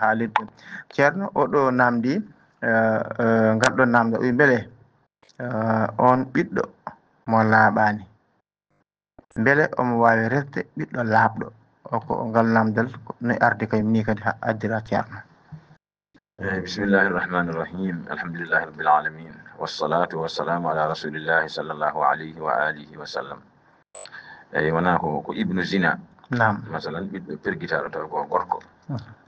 haalirde ceerno oɗo namdi ngarɗon namdo wi beele on ɓiɗɗo mo laaɓani beele omo wawi resde ɓiɗɗo laaɓɗo ko ngal namdal no arde kay ni kadi addira ceerno. بسم الله الرحمن الرحيم الحمد لله رب العالمين والصلاة والسلام على رسول الله صلى الله عليه وآله وسلم. وناكو ابن زنا نعم مثلا برجيتا تو غوركو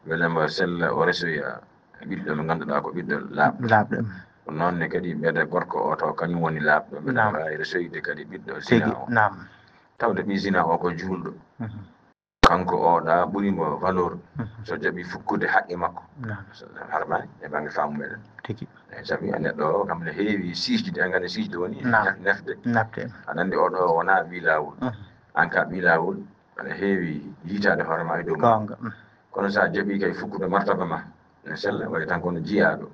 ولما سل ورسويا بيدو من غندو داكو بيدو لاب non ne kadi bede gorko o to kanyum woni labdo be ay resoyde kadi biddo zina o nam tawde bi zina o ko juldo kanko o da buri mo valeur so jabi fukkude haqqe makko harmani e bangi famu meden tigi e jabi neddo kam le heewi sijde ngane sijde woni nafde anande o do wona bi lawul anka bi lawul ana heewi yitade horma e do gonga kono sa jabi kay fukkude martaba ma ne sella way tan kono jiyaado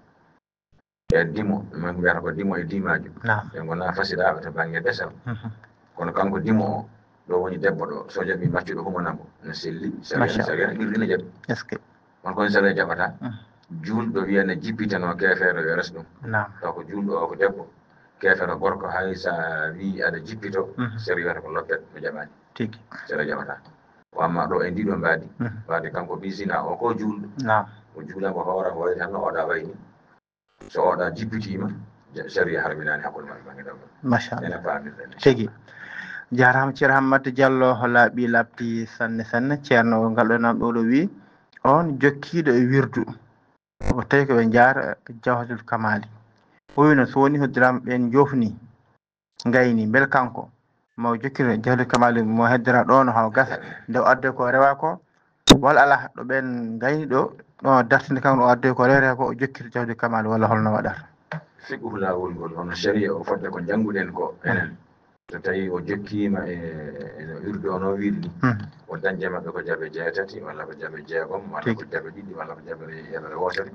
e dimo man ngara ko dimo e dimaajo e gona fasiraabe to bangi desal kono kanko dimo o do woni debbo do so jabi maccudo ko monamo ne selli sala ni jabi est-ce que on kon sala jabata juldo wiana jippitano kefero yo resdum to ko juldo o ko debbo kefero gorko haysa wi ada jippito seri wata ko lobbet mo jabani tigi sala jabata o amma do e ndido mbadi wadi kanko bisina o ko juldo o jula ko hawra ko way tan o da wayni so oda jipitima sharia harbinani hakul man bangi daw machallah tigi jarama ceerno Hammadou Diallo laaɓi labti sanne sanne ceerno ngal ɗo nam ɗo wi on jokkiɗo e wirdu o tawi ko ɓe jaara Jawharatul Kamali o wino so woni hoddirama ɓen jofni gayni bel kanko mo jokkira Jawharatul Kamali mo heddora ɗo no haw gasa nde o adde ko rewa ko walla ala ɗo ɓen gayni ɗo ɗo dartinde kanko o adde ko rewre ko o jokkira Jawharatul Kamali walla holno waɗata fiqhu lawol ngol hono sharia o fodde ko janguden ko enen so tawi o jokkima e wirdu ono wirdi o dañje mabɓe ko jabe jeetati walla ko jabe jeegom walla ko jabe ɗiɗi walla ko jabe yeɓere wotere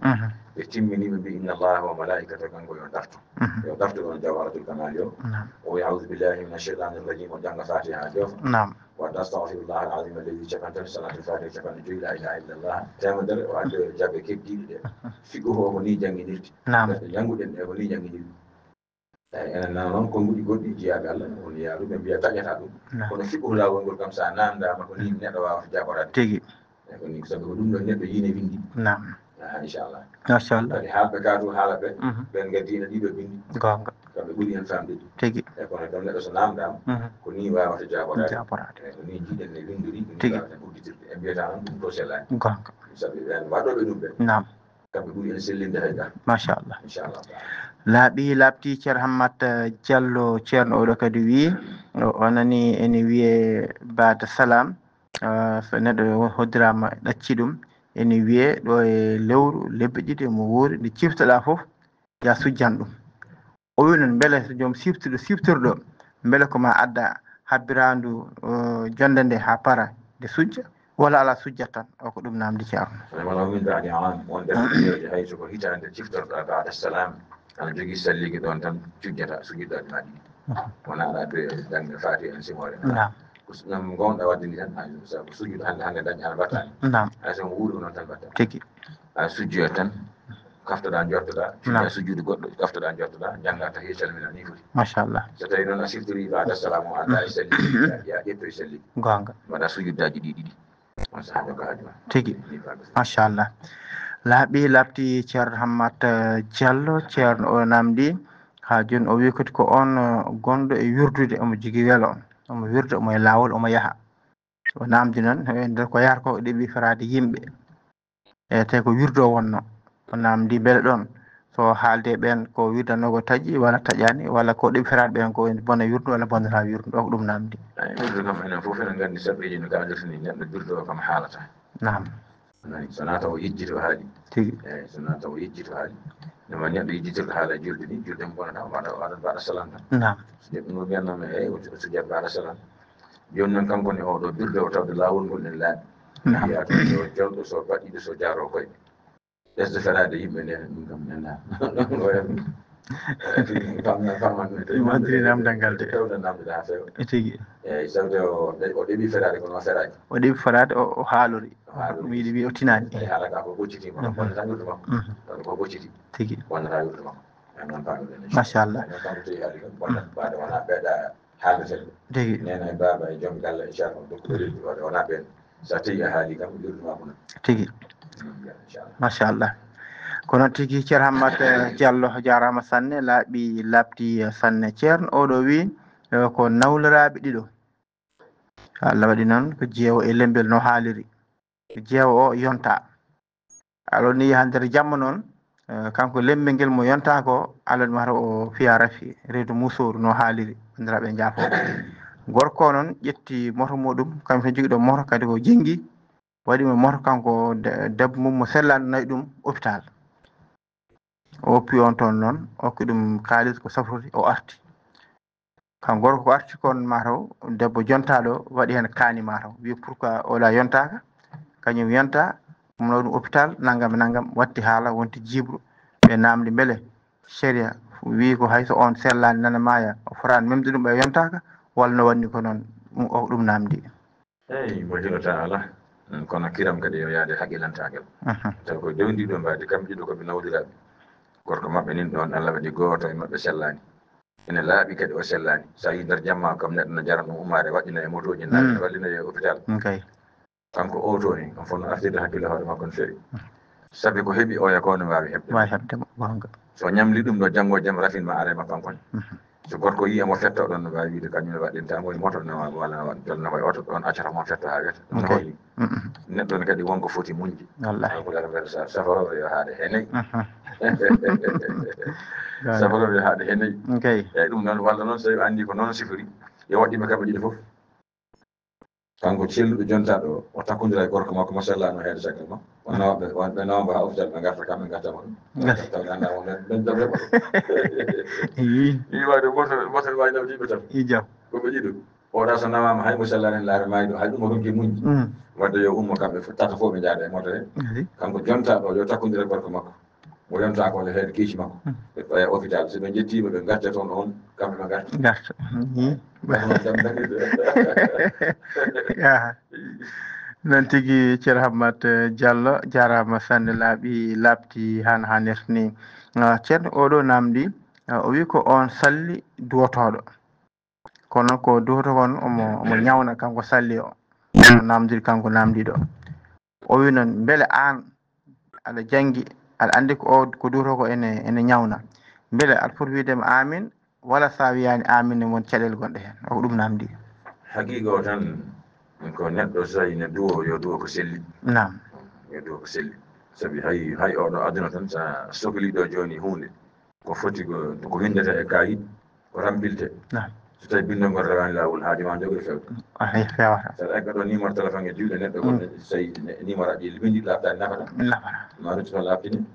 ɓe timminiɓe mbi inna allaha wa malaikatahu kanko yo dartu on Jawharatul Kamali o ya'udhu billahi minash shaitanir rajim o janga fatiha jofa wa astaghfirullah alazim alladhi chakantan salatul fatiha chakan joyi la ilaha illallah temedere o adde jabe keddiɗi ɗe fiqhu ko ni janginirti janguɗen ɗe ko ni janginirti enen non ko ngudi goddi jiyaɓe Allah on yaaru ɓe mbiya taƴata ɗum kono fiqhu lawol ngol kam sa namdama ko ni neɗɗo wawata jaborade tigi e ko ni sabu ko ɗum ɗo neɗɗo yine windi inchallah kadi haalɓe ka to haalaɓe ɓen gaddino ɗiɗo bindi gonga kamɓe ɓuuri hen famde tigi e kono ɗon neɗɗo so namdama ko ni wawata jaborade ko ni jiiɗen ne windori ko ni wawata udditirde e mbiyata on ɗum to sellani gonga sabu ɓen waɗoɓe ɗum ɓe nam kamɓe ɓuuri hen sellinde hayga machallah inchallah laaɓi labti ceerno Hammadou Diallo ceerno oɗo kadi wi o nani ene wiye bada salam so neɗɗo hoddirama ɗacci ɗum ene wiye ɗo e lewru lebbi ɗiɗi mo wuuri nde ciftoɗa foof ya sujjan ɗum o wi noon beele so joom siftorɗo beele koma adda habbirandu jonde nde ha para nde sujja walla ala sujjat tan o ko ɗum namdi ceerno wala min ba'di am on deftiroje hayso ko hitande ciftorɗa ba'da salam ana jogui salliki ɗon tan cujjata sujjuɗaɗi ma ɗiɗi wona aɗa addoye jangde faati en simore nam gonɗa wadde ni tan sabu sujjude hande dañi ana battani hay somo wuuri noon tan batta tigi a sujjoyat tan kaftoɗa jortoɗa fiya sujjude goɗɗo kaftoɗa jortoɗa jangga tahi salmina ni foti machallah so tawi noon a siftori ba'da salam o adda e salliki ya ƴetto e salliki gonga waɗa sujjudaji ɗiɗi on sahajo ko haaju tigi machallah laaɓi labti ceerno Hammadou Diallo ceerno o namdi ha joni o wi kadi ko on gonɗo e wirdude omo jogui weelo omo wirda omo e lawol omo yaaha o namdi noon nder ko yahata ko ɗeɓi farade yimɓe e tawi ko wirdo wonno o namdi beele ɗon so haalde ɓen ko wirdano ko taƴi walla taƴani walla ko ɗeɓi farade ɓen ko bonna wirdu walla bonnata wirdu ɗo ko ɗum namdi wirdu kam enen foof enen gandi saɓeji no kaldirtani neɗɗo wirdu o kam haalata nam so nata o yejjito haali tigi eyyi so nata o yejjito haali noma neɗɗo yejjitirɗo haala julde ni julde mo bonata waɗa mbaɗa salam tan nam so ɗum no mbiyatnoma eyyi o sujjat mbaɗa salam joni noon kanko ne oɗo birde o tawde lawol ngol ene laaɓi mbiya to so jolɗo so baɗɗiɗo so jaaro koyɗe ɓesde ferade yimɓe nde ɗum kam nena wadiri namdal ngal de tawda namde ha few tigi eyyi sawde o ɗeɓi ferade kono feraji o ɗeɓi forade o haalori wiide wi o tinani tawi haalaka ko ɓoccitima ɗon bonnata yurdu makko ɗon ko ɓocciti tigi bonnata yurdu makko en noon panuɗen machallah noon kanko toyi haali kam bonnata ɓaade wona ɓeeɗa haaldeteɓe tigi nena e baba e joom galle inchallah dokkuɗo reɗi waɗe wona ɓen sa tawi a haali kam yurdu makko non tigi inchallah machallah kono tigi ceer Hammat Diallo jarama sanne laaɓi labdi sanne ceerno oɗo wi ko nawloraɓe ɗiɗo Allah waɗi noon ko jeewo e lembel no haaliri ko jeewo o yonta alors ni ha nder jamma noon kanko lembel ngel mo yonta ko Allah ɗum wata o fiya rafi reedu musoru no haaliri bandiraɓe jaafo gorko noon ƴetti moto muɗum kamɓe tan jogui ɗo moto kadi ko jenggi waɗimo moto kanko debbo mum mo sellani nayi ɗum hôpital o oppi on toon noon okki ɗum kalis ko safruti o arti kan gorko ko arti kon mataw debbo jontaɗo waɗi hen kaani mataw wi pourquoi ola yontaka kañum yonta umno ɗum hôpital naggam naggam watti haala wonti jibru ɓe namdi beele séria wi ko hayso on sellani nana maya o forani memde ɗum ɓe yontaka walla no wanni ko noon ɗum namdi eyyi mo jilata ala kono kiram kadi yo yaade haqqilantagal taw ko dewdiɗo mbadi kamɓe ɗiɗo koɓe nawdiraɓe gorko mabɓe nin ɗon Allah waɗi goto e mabɓe sellani ene laaɓi kadi o sellani sa yi nder jamma kam neɗɗo no jara ɗum ummade waɗɗina e motoji naɓe wallina e hôpital kanko oto ni on fonno artirde hakkille hoore makko no fewi sabi ko heeɓi oya ko no wawi hebdemo gonga so ñamli ɗum ɗo janggo jaam rafinma arema kankone so gorko yi emo fetto ɗon no wawi wiide kañum waɗintamo e moto no walla jolna koye oto ɗon accata mon fetto ha wiyata ɗum no hoyni neɗɗo ne kadi wonko foti muñde alkulare mbele saforoɓe yo haade he nayyi saforoɓe yo haade he nayyi eyyi ɗum noon walla noon so tawi andi ko noon sifori yo waɗɗima kamɓe ɗiɗi foof kanko celluɗo jontaɗo o takkodira e gorko makko machallah no heede caggal makko wonɓe nawamba ha hôpital ɓe garta kamɓe gartama ɗum taw anda won ɓen dam heɓa ɗum wawde moto wawi nawdiɓe tan ijam koɓe ɗiɗo oɗa so nawama hay machallah en laare mayi ɗo hay ɗum o ronki muñde wadde yo ummo kamɓe tata fof ɓe jaada e moto he kanko jontaɗo yo takkodira e gorko makko mo yonta ko heede kiisi makko ɓe ɓaya hôpital so ɓe jettima ɓe garta toon on kamɓe ɓe garta noon tigui ceer Hammat Diallo jarama sanne laaɓi labdi han hannirta ni ceerno oɗo namdi o wi ko on salli duwotoɗo kono ko duwoto kon omo ñawna kanko salli o namdiri kanko namdiɗo o wi noon beele an aɗa janggui aɗa andi ko duwoto ko ene ñawna beele aɗa foti widema amin walla sa wiyani amin ne won caɗele gonɗe hen o ko ɗum namdi haqiqa o tan ko neɗɗo so tawi ne duwo yo duwo ko selli nam yo duwo ko selli saabi hay oɗo aduna tan sa sohliɗo joni hunde ko foti ko windete e kayit ko rambilte so tawi bindol ngol rewani lawol haajuma jogori fewde fewata saɗa egga ɗo numéro téléphone e juuɗe neɗɗo gonɗo so tawi numéro aji windiɗi laaɓtani nafata ma rutti toon laaɓtini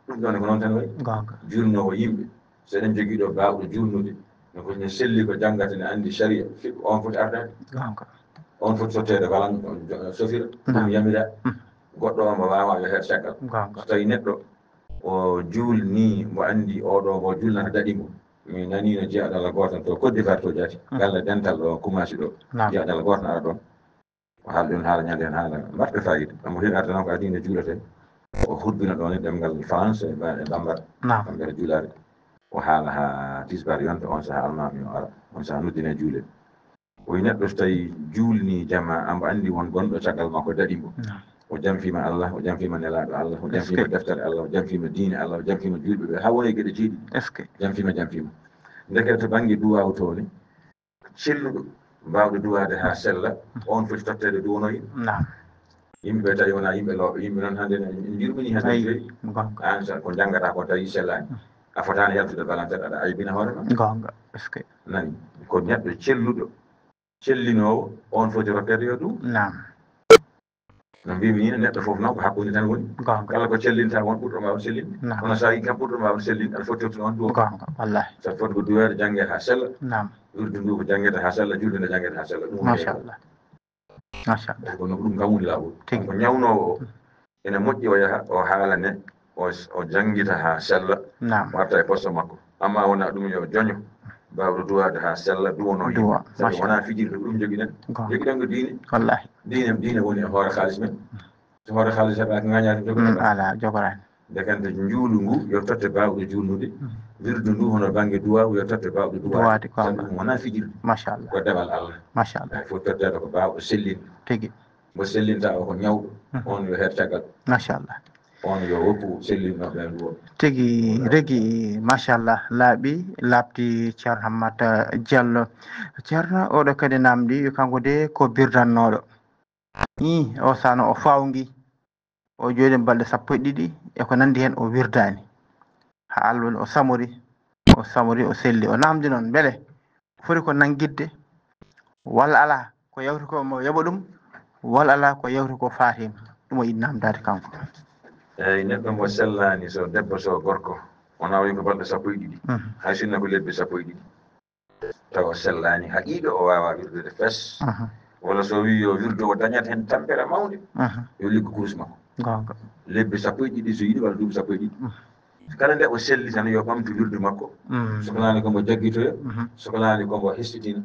ɗum ɗon ko noon tan wayi jurnowo yimɓe so eɗen jogui ɗo bawɗo jurnude ne selli ko janggata ne andi sharia fiɗɗo on foti ardade on foti sottede walan sofira ɗum yamira goɗɗo o mo wawa yo heer caggal so tawi neɗɗo o juulni mo andi oɗo mo julnata daɗimo mi nani no jeeyaɗala goto to Côte d'Ivoire to jaati galle dental ɗo Koumassi ɗo jeeyaɗala goto no ara ɗon o haala ɗum haala ñande hen haala mbaɗɗo fayida omo heewi arde noon ko adine juulete o hubbina ɗon e ɗemgal France e bambara kamɓe juulade o haala ha tisbar yonta on saaha almami o ara on saaha noddine juule o wi neɗɗo so tawi juulni jama ambo andi won gonɗo caggal makko daɗimo o jamfima Allah o jamfima nelaɗo Allah o jamfima deftere Allah o jamfima diine Allah o jamfima julɓe ɓe ha woni gueɗe jeeɗi jamfima ndekete to banggue duwaw toni celluɗo mbawɗo duwade ha sella on foti tottede duwono yimɓe tawi wona yimɓe lawɓe yimɓe noon hande en jurmini hen fewi an ko janggata ko tawi sellani a fotani yaltude balanteɗe aɗa aybina hoorema gonga nani ko neɗɗo celluɗo cellinowo on foti rokkede yo ɗum no mbimi ni neɗɗo foof noon ko hakkude tan woni kala ko cellinta won ɓurɗo mbawde sellinde kono sa yi kam ɓurɗo mbawde sellinde aɗa foti tottude on duwo wallahi saɗa foti ko duwede jangguede ha sella wirdu ndu ko jangguede ha sella julde nde jangguede ha sella ɗum machallah kono ɗum kam woni lawol ko ñawnowo o ene moƴƴi o yaha o haalane o janguita ha sella warta e poste makko amma wona ɗum yo joño mbawɗo duwade ha sella duwono yimɓe sabi wona fijirde ko ɗum joguiɗen joguiɗen ko diine wallahi diine woni e hoore haalis men so hoore haalis heɓaki gañade jogoɗa ala jogorani dekante juulu ngu yo totte bawɗo julnude wirdu ndu hono banggue duwaw yo totte bawɗo duwade sabi ɗum wona fijirde machallah ko demal Allah machallah fof tottede ko bawɗo sellinde tigui mo sellinta o ko ñawɗo on yo heer caggal machallah on yo woppu sellinnoɓe duwo tigui regui machallah laaɓi labti ceerno Hammata Diallo ceerno oɗo kadi namdi kanko de ko birdannoɗo i o sano o fawgui o joni balɗe 12 eko nandi hen o wirdani ha Allah o samori o selli o namdi noon beele foti ko nanguidde walla ala ko yawti ko mo yoɓa ɗum walla ala ko yawti ko fatima ɗum o yiɗi namdade kanko eyyi neɗɗo mo sellani so debbo so gorko wona wi ko balɗe 12 hay sinno ko lebbi 12 tawa sellani haqiqa o wawa wirdude fes walla so wi yo wirdu o dañat hen tampere mawde yo liggo kurus makko gonga lebbi 12 so yiiɗi walla duuɓi 12 kala nde o selli tan yo ɓamtu wirdu makko sohlani kombo jaggitoyo sohlani kombo hestitina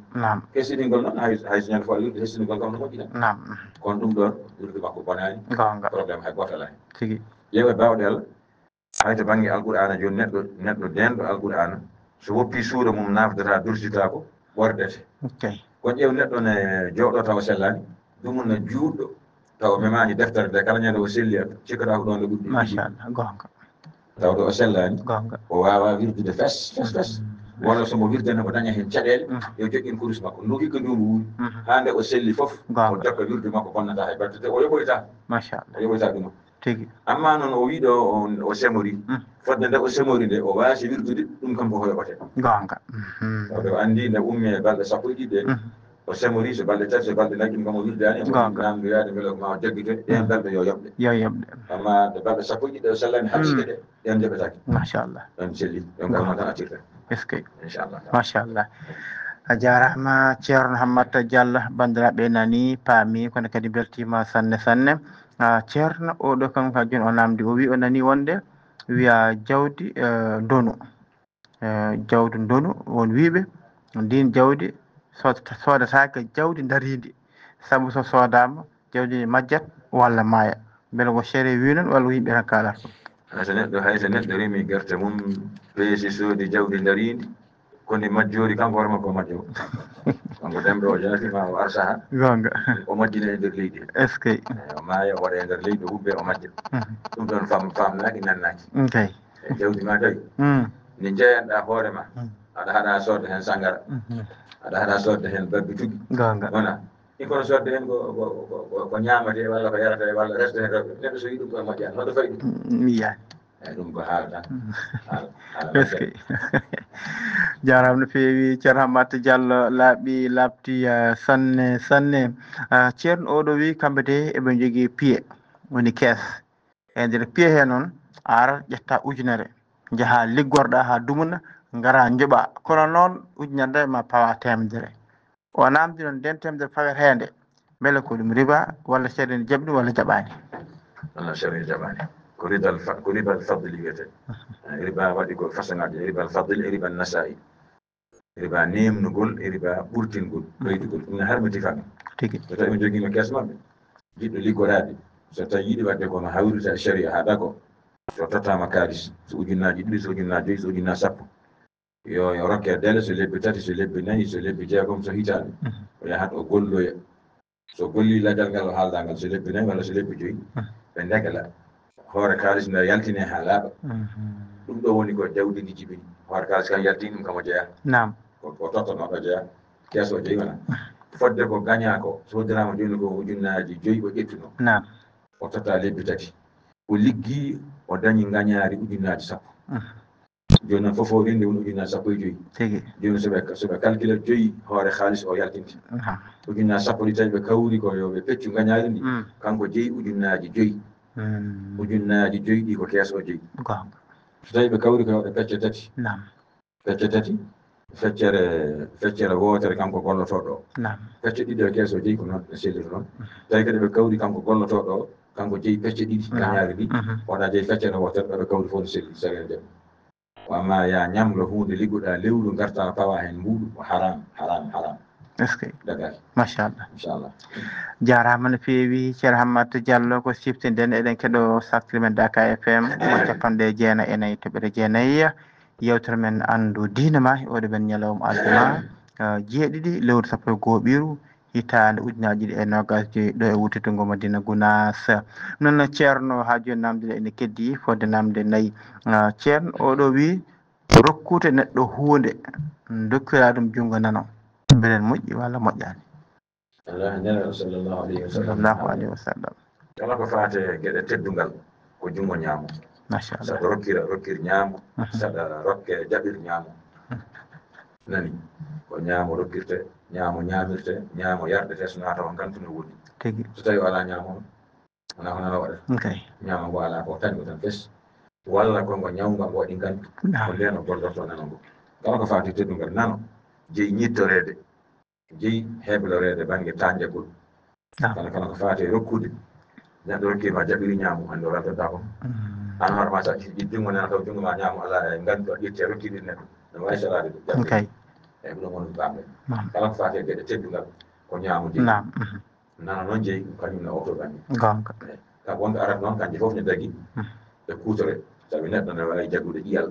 hestitingol noon hay so ñande fo wirdu hestinigol kam no moƴƴina kono ɗum ɗon wirdu makko bonani probléme hay goto alani tigi ƴeewe bawɗe Allah hayto banggue alqur'ana joni neɗɗo denɗo alqur'ana so woppi suura mum nafdata dursitako ɓordete ko ƴeew neɗɗo ne jooɗo tawa sellani ɗum ne juutɗo tawa memani deftere nde kala ñande o selli cikkata ko ɗon nde ɓuɗɗi machallah gonga tawde o sellani gonga o wawa wirdude fes walla somo wirdane o daña hen caɗele yo joƴƴin kurus makko ndu hikka ndu wuuri ha nde o selli foof o jokka wirdu makko bonnata hay batte o yoɓoyta machallah o yoɓoyta ɗum tigi amma noon o wiiɗo o semori fodde nde o semori nde o waasi wirdude ɗum kam koko yoɓate gonga tawde o andi nde ummi e balɗe 12 o semori so balɗe 3 so balɗe 4 ɗum kam o wirdani namdoyade beele ma o jaggito ɗen balɗe yo yoɓɗe amma nde balɗe 12 o sellani haqiqa de ɗen jaɓetaki machallah ɗon selli ɗon kam noon tan accirta est ce que inchallah machallah a jarama ceerno Hammata Diallo bandiraɓe nani paami kono kadi beltima sanne ceerno oɗo kanko ha joni o namdi o wi o nani wonde wiya jawdi ndonu jawdi ndonu won wiiɓe ndin jawdi sodetake jawdi daridi saabu so sodama jawdi majjat walla maaya beele ko séré wi noon walla yimɓe tan kalata hayso neɗɗo reemi gerte mum peesi soodi jawdi daridi koni majjori kanko hoore makko majjo kanko demɗo o jaatima o arsaha gonga o majjina e nder leydi est ce que o maaya o waɗa e nder leydi o hubbe o majja ɗum ɗon famnaki nannaki e jawdi ma tawi ni jeeyanɗa hoore ma aɗa haɗa sodde hen sangara aɗa haɗa sodde hen babbi tuggi gonga wona ɗin kono sodde hen ko ñamate walla ko yarate walla reste hen rewɓe neɗɗo so yi ɗum koye moƴƴani hoɗo fayi ɗum miyani eyyi ɗum ko haala tan est ce que jarama no feewi ceerno Hammata Diallo laaɓi labti sanne ceerno oɗo wi kamɓe de eɓe jogui pied woni caisse e nder pied he noon a arat ƴetta ujunere jaaha liggorɗa ha dumna gara jooɓa kono noon ujunere nde ma pawa temedere o namdi noon nden temedere fawete hende beele ko ɗum riba walla seeɗa ne jaɓi ɗum walla jaɓani walla seeɗa jaɓani ko ribal fadli wiyete riba waɗi ko façongaji ribal fadli e ribal nasa'i riba nemnugol e riba ɓurtingol ɓeydugol ɗum ne harmiti kamɓe tigi so tawi ɓe joguima kees maɓɓe jiɗɗo liggorade so tawi yiiɗi wadde kono hawrita sharia ha d'accord so tottama kalis so ujunnaji ɗiɗi so ujunnaji joyyi so ujunnaji 10 yo rokke dele so lebbi 3 so lebbi 4 so lebbi 6 so hitande o yahat o golloya so golli ladal ngal o haalda ngal so lebbi 4 walla so lebbi 5 ɓe ndegla hoore kalis nde yaltine ha laaɓa ɗum ɗo woni ko jawdi ndi jibini hoore kalis kam yaltini ɗum kam o jeeya nam ko tottonoɗo jeeya kees o jeeyi wona fodde ko gaña ko so hoddirama joni ko ujunnaji 5 o ƴettuno nam o totta lebbi 3 o liggi o dañi gañaari ujunnaji 10 joni noon fof o rende woni ujunnaji 15 tigi joni soɓe calcule 5 hoore haalis o yaltinta ujunnaji 10 ɗi tawi ɓe kawri ko yo ɓe peccu gañaari ndi kanko jeeyi ujunnaji 5 ujunnaji 5 ɗi ko kees o jeeyi so tawi ɓe kawri ko yoɓe pecce 3 pecce 3 feccere wootere kanko gollotoɗo o pecce ɗiɗi o kees o jeeyi ko noon ɓe selliri noon tawi kadi ɓe kawri kanko gollotoɗo o kanko jeeyi pecce ɗiɗi gañaari ɗi oɗa jeeyi feccere wootere ɗoɓe kawri fof no selli sagene jaɓi وما يا نعم له ليقول لولو قرطا فواهن مود وحرام حرام حرام اسكي دقال ما شاء الله إن شاء الله jarama no feewi ceer Hammat Diallo ko siftinden eɗen keɗo sakle men Daka FM mo capanɗe jeenayi e nayyi toɓɓere jeenayyi yewtere men andu diina ma oɗo men ñalawma aljuma jeeɗiɗi lewru sappo e goho ɓiru hitande ujunaji ɗiɗi e nogas joyyi ɗo e wuttudungo Madina Gounass noon ceerno ha joni namdede ene keddi fodde namde nayyi ceerno oɗo wi rokkude neɗɗo hunde dokkira ɗum jungo nano beelen moƴƴi walla moƴƴani Allah nela sallallahu alaihi wasallam sallallahu alaihi wasallam kala ko faate geɗe teddungal ko jungo ñaamo machallah saɗa rokkir ñaamo saɗa rokke jaɓir ñaamo nani ko ñaamo rokkirte ñaamo ñaamirte ñaamo yarɗete so naata on kantuno woni tigi so tawi ala ñaamo wona hono waɗata kay ñaamo ngo ala ko tañgo tan fes walla kongo ñawga ngo waɗi gantu ko ndeno gollorto nano ngo kala ko faati teddungal nano jeyi ñittorede jeyi heblorede banggue tanjagol kala ko faati rokkude neɗɗo rokkima jaɓiri ñaamo hande o raddata ko an hoorema sa ɗi jungo nana taw jungo ma ñaamo ala e gantu a ƴetti a rokkiɗi neɗɗo no wawi salade ɗum kay eyyi ɗum woni bamɓe kala ko faati e gueɗe teddungal ko ñaamo jeyi nana noon jeyi kañum ne oto banggue gonga ka wonɓe arata noon kanƴe foof ne dagui e kuutore sabi neɗɗo ne wawi jaggude ƴiyal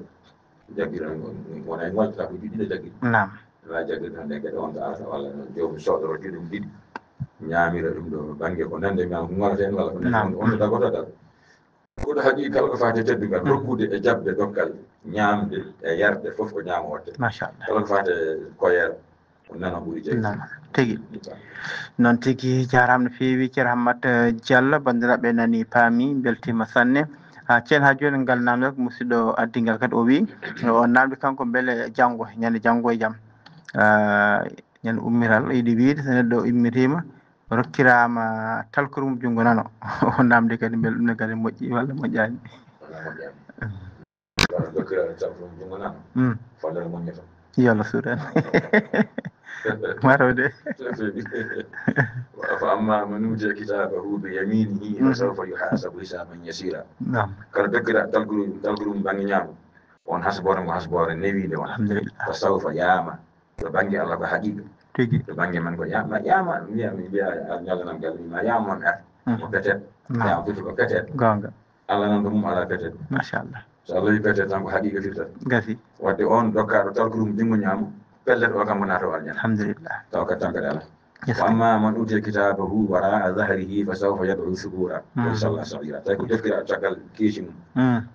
jaggira wona e ngollata ko ɗiɗi jaggi ne wawi jaggude hande gueɗe wonɓe arata walla jomum soɗoro juɗum ɗiɗi ñaamira ɗum ɗo banggue ko nande ma ngolata hen walla ko nande on dagoto dal koɗo haaqi kala ko faati teddugal rokkude e jabde dokkal ñamde e yarde foof ko ñaamo watte machallah kala ko faate koyere ko nano ɓuuri jeyi tigi noon tigui jarama no feewi ceer Hammat Diallo bandiraɓe nani paami beltima sanne ceen ha joni ngal namde musidɗo addingal kadi o wi o namdi kanko beele janggo ñande janggo e jaam ñande ummital yiiɗi wiide so neɗɗo immitima rokkirama talkorum jungo nano o namdi kadi beele ɗum ne kadi moƴƴi walla moƴƴani rokkira talkorum jungo nano fallere moƴƴata yo Allah suuran marode فأما من أوتي كتابه بيمينه فسوف يحاسب حسابا يسيرا kala dokkira talkurum banggue ñaamo on hasbore mo hasbore newide won fasawfa yaama to banggue Allah ko haqiqa tigi to banggue man ko yaama mbiya ñallanam galmi ma yaama mi ar ko petet yaama tuti ko petet gonga Allah nan to mum ala petet machallah so Allah wi petet tan ko haqiqa firtat gasi wadde on dokkaɗo talkurum jungo ñaamo pellet o kam ko nato aljanna alhamdulillah taw ka tankade ala وأما من أوتي كتابه وراء ظهره فسوف يدعو ثبورا ويصلى الله صغيرا تقول تذكر أتشكل كيشم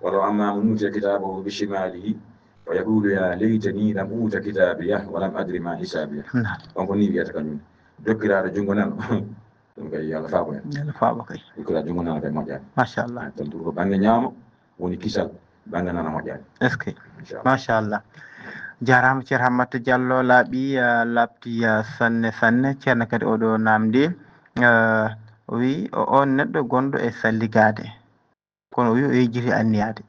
ولو أما من أوتي كتابه بشماله ويقول يا ليتني لم أوت كتابيه ولم أدري ما حسابيه أنكوني بيتكلمون ذكر على جنغنا يلا فابو يلا فابو كي ذكر جنغنا في مجال ما شاء الله تنتظر بان نيام وني كيسال بان نانا مجال اسكي ما شاء الله jarama ceer Hammat Diallo laaɓi labti sanne sanne ceerno kadi oɗo namdi o wi on neɗɗo gonɗo e salligade kono o wi o yejjiti anniyade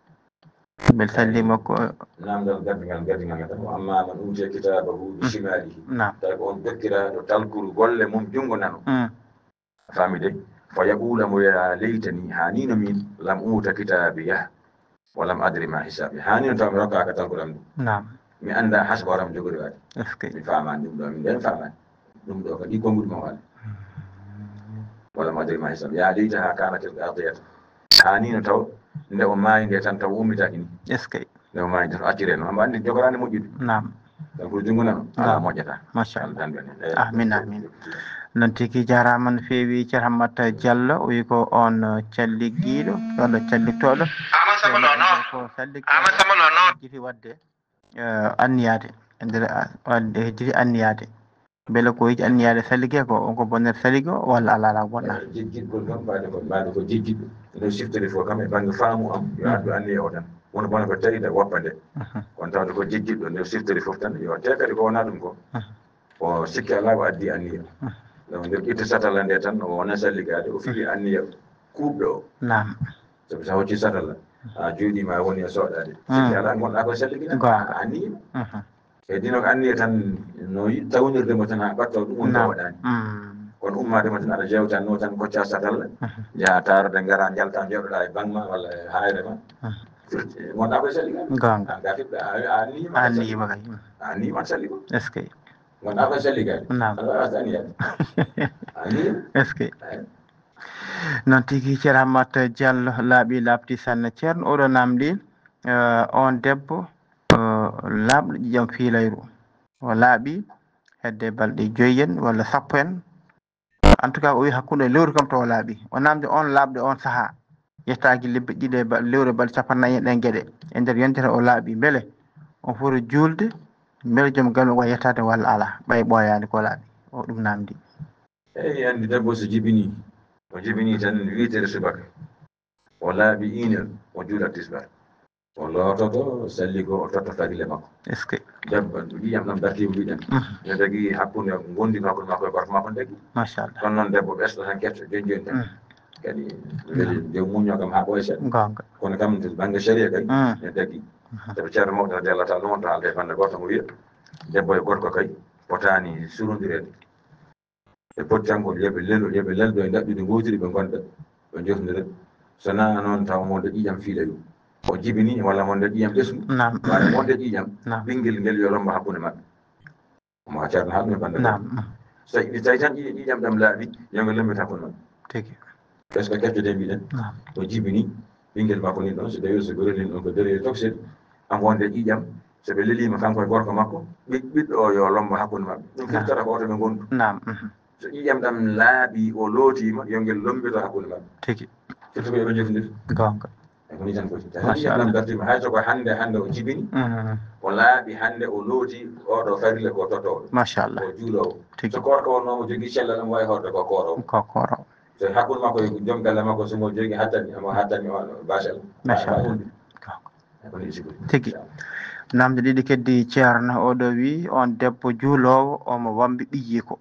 bel salli makko namdal gaddigal tan amma man uute kitabahu bi shimalihi tawi on dokkiraɗo talkuru golle mum jungo nano fami de fa yaqula mo ya leytani hanino min lam uta kitabiya walam adri ma hisabi hanino taw mi rokkaka talkuram ɗum mi anda hasboram jogori waɗi mi famani ɗum ɗo min nden famani ɗum ɗo kadi konguɗi mo waɗi walla madiri ma hisab ya leytaha kanatil ardiyata hanino taw nde o maayi nde tan taw ummitaki ni nde o maayi tan accire no amba andi jogorande moƴƴude donc ko jungo nano ala moƴƴata machallah amin amin noon tigui jarama no feewi ceer Hammat Diallo o wi ko on calligguiɗo on ɗo calligtoɗo ko salligtoɗo jifi wadde anniyade e nder wadde jiɗi anniyade beele ko yiɗi anniyade salligue ko onko bonnere salligue o walla ala bonna jejjitgol kam mbaɗe ko jejjiɗɗo no siftiri fof kam e banggue faamu am yo addu anniye o tan wono bona ko tawide woppa nde kono tawde ko jejjiɗɗo nde siftiri fof tan yo te kadi ko wona ɗum ko o sikki ala o addi anniya donc nder ƴitta satalla nde tan o wona salligade o fiɗi anniya kuuɓɗo o sabi sa hocci satalla a juuɗima woni e soɗade sikki ala gonɗa ko salligui anniya e dino ko anniya tan no tawnirdemo tan ha ɓatto ɗum woni ko waɗani kono ummadema tan aɗa jewtanno tan kocca satalla jaaha tarode gara jalta joɗoɗa e bangma walla e hayrema wonɗa koye salli kay gonga an gafi anni bagay ani man salli ko est ce que wonɗa koye salli kay nam aɗa wawi wasde aniyade ani est ce que non tigi ceerno Hammat Diallo laaɓi laaɓti sanne ceerno oɗo namdi on debbo laaɓɗo ƴiƴam fiilayru o laaɓi hedde balɗe 5 en walla 10 en en tout cas o wi hakkude lewru kam to o laaɓi o namdi on laaɓde on saaha yettaki lebbi ɗiɗi lewru balɗe 40 ɗen gueɗe e nder yontere o laaɓi beele on foti julde beele joom galle o yettade walla ala ɓay ɓoyani ko laaɓi o ɗum namdi eyyi andi debbo so jibini tan 8 heures subaka o laaɓi 1 heure o juulat tisbar o loototo salli ko o totta fagile makko est ce que debbo ƴiƴam ɗam dartima mbiɗen ne tagi hakkude gondi hakkude makko e gorko makko tagi machallah kono noon debbo ɓesɗo tan ketto joni tan kadi weeli nde muño kam ha ɓooya seeɗa gonga kono kam to banggue sharia kadi ne tagi sabu ceerno mawɗo radiyallahu ɗum wonto haalde bande goto mo wiya debbo e gorko kay potani surodirede e pottankol yoɓe leldo e daɓɓude gotiri ɓe gonɗa ɓe jofdira sona noon taw monde ƴiƴam fiilayu o jibini walla monde ƴiƴam ɓesgu walla monde ƴiƴam ɓinguel ngel yo lomba hakkude maɓɓe mo ceerno haalmi bande so tawi tan ƴiƴam ɗam laaɓi yo ngel lombita hakkude maɓɓe tigi est ce que kettode mbiɗen o jibini ɓinguel makko nin ɗon so tawi so gorelin ɗon ko dereri toksel an wonde ƴiƴam soɓe lelima kanko e gorko makko ɓiɗɗo o yo lomba hakkude maɓɓe ɗum firtata ko oto ɓe gondu so ƴiƴam ɗam laaɓi o lootima yo ngel lombito hakkude maɓɓe tigi surtout ko yoɓe jofndir gonga ko ni tan foti ƴiƴam ɗam dartima hay soko hande o jibini o laaɓi hande o looti oɗo farile ko totowo machallah o juulowo so korko wonno o jogui cellal ɗam wawi horde ko korowo so hakkude makko e joom galle makko somo jogui hattani o bachal machallah tigi namde ɗiɗi keddi ceerno oɗo wi on debbo juulowo omo wambi ɓiyyi ko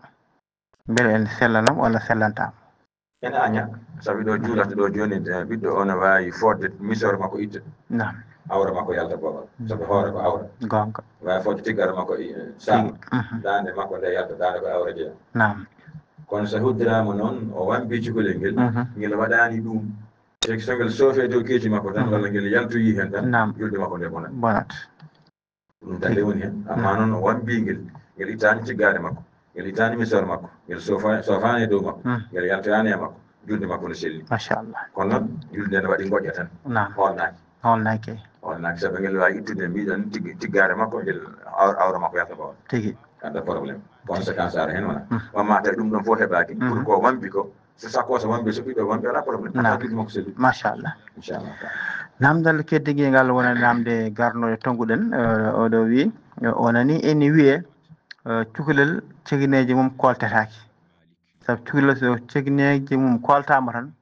beele en sellanam walla sellantama ene aña sabi ɗo juulata ɗo joni ɓiɗɗo o ne wawi fodde misore makko itta awra makko yalta boobal sabi hoore ko awra gonga wawi fodde tiggara makko sama dande makko nde yalta dande ko awra jeeya kono so hoddirama noon o wambi cukalel ngel ngel waɗani ɗum so ngel soofe dow keeci makko tan walla ngel yaltoyi hen tan julde makko nde bonat ɗum tande woni hen amma noon o wambi ngel ittani tiggare makko ngel ittani misore makko ngel sofani e dow makko ngel yaltoyani e makko julde makko no selli machallah kono noon julde nde ne waɗi goƴƴa tan holnaki sabu ngel wawi ittude mbiɗon tiggare makko ngel awra makko yalta bawal tigi anda probléme conséquence ara hen wona wamma tawi ɗum ɗon fof heɓaki pour ko wambi ko so sakko so wambi so ɓiɗɗo wambi ala probléme julde makko selli machallah inchallah namdal keddigui ngal wona namde garnoɗe tonguɗen oɗo wi o nani ene wiye cukalel cegineji mum koltataki sabu cukalel so cegineji mum koltama tan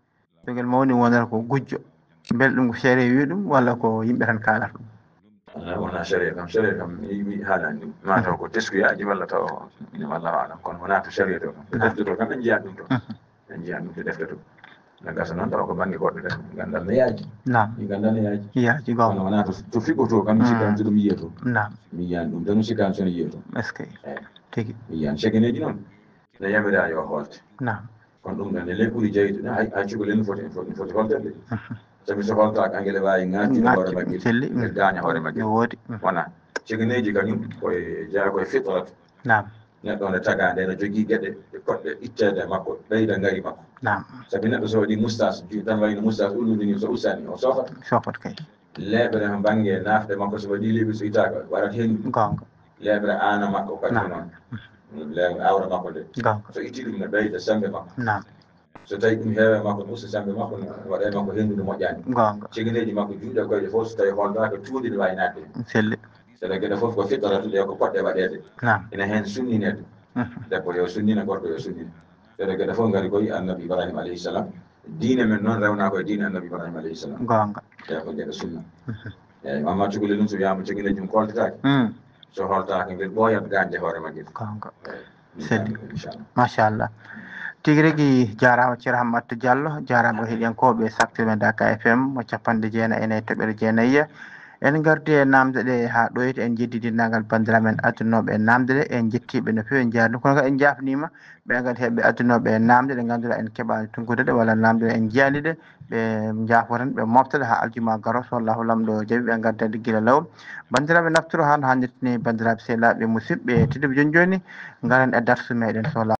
so ngel mawni wonata ko gujjo beele ɗum ko seere wi ɗum walla ko yimɓe tan kalata ɗum wona sharia kam mi haalani ɗum mataw ko teskuyaji walla taw wallahu alam kono wona to sharia to kam defte to kam en jiyan ɗum to en jiyan ɗum to defte to ne gasa noon taw ko banggue goɗɗo tan gandal ne yaaji gandal ne yaaji kono wona to fiɓoto kam mi sikkami so ɗum yiiye to mi yiyani ɗum tan mi sikkami sono yiiye to est ce que tigi mi yiyani cegeneji noon ne yamira yo holte kono ɗum ɗon ne ley ɓuuri jeytude hay cukalel foti holtede sabi so holtaka angel wawi ŋattude hoore maggel ngel daña hoore maggel woodi wona cegeneji kañum koye jeeya koye fitrata neɗɗo nde taga nde ne jogui gueɗe poɗɗe ittede makko ɓeyda ngari makko sabi neɗɗo so waɗi moustache tan wayno moustache ulludini so ustani o sofat kay leeɓere no banggue nafde makko so waɗi leeɓi so ittaka waɗat hen gonga leeɓere ana makko kadi noon leeɓere awra makko nde so itti ɗum ne ɓeyda sembe makko so tawi ɗum heewe makko ne usta sembe makko ne waɗe makko hendude moƴƴani gonga cegineji makko juuɗe koyɗe fof so tawi holdaka tuundi ne wawi nadde selli saɗa gueɗe fof ko fitratude ko poɗɗe waɗede ene hen sunninede debbo yo sunnina gorko yo sunnina saɗa gueɗe fof gari koye annabi ibrahima alayhi salam diine men noon rewna koye diine annabi ibrahima alayhi salam gonga e ko gueɗe sunna eyyi amma cukalel ɗum so wiyama cegineji mum koltataki so holtaka ngel ɓooyat ganje hoore maggel gonga selli machallah tigi rigui jarama ceerno Hammat Diallo jarama heeɗiyankoɓe Saktime Daka FM mo 90 e 4 toɓɓere jeenayyi en gardi e namde ɗe ha ɗoyti en jeddidinnagal bandiramen addunoɓe e namde ɗe en jettiɓe no fewi en jarni kono kadi en jafnima ɓe kadi heɓɓe addunoɓe e namde ɗe ganduɗa en keeɓani tunkude ɗe walla namde ɗe en jiyani ɗe ɓe jafoten ɓe moftaɗe ha aljuma garo so allahu lamɗo jaaɓi ɓe gaddade guila lawol bandiraɓe naftoro han hannirtini bandiraɓe sehlaɓe musidɓe tedduɓe joni joni garen e darsu meɗen so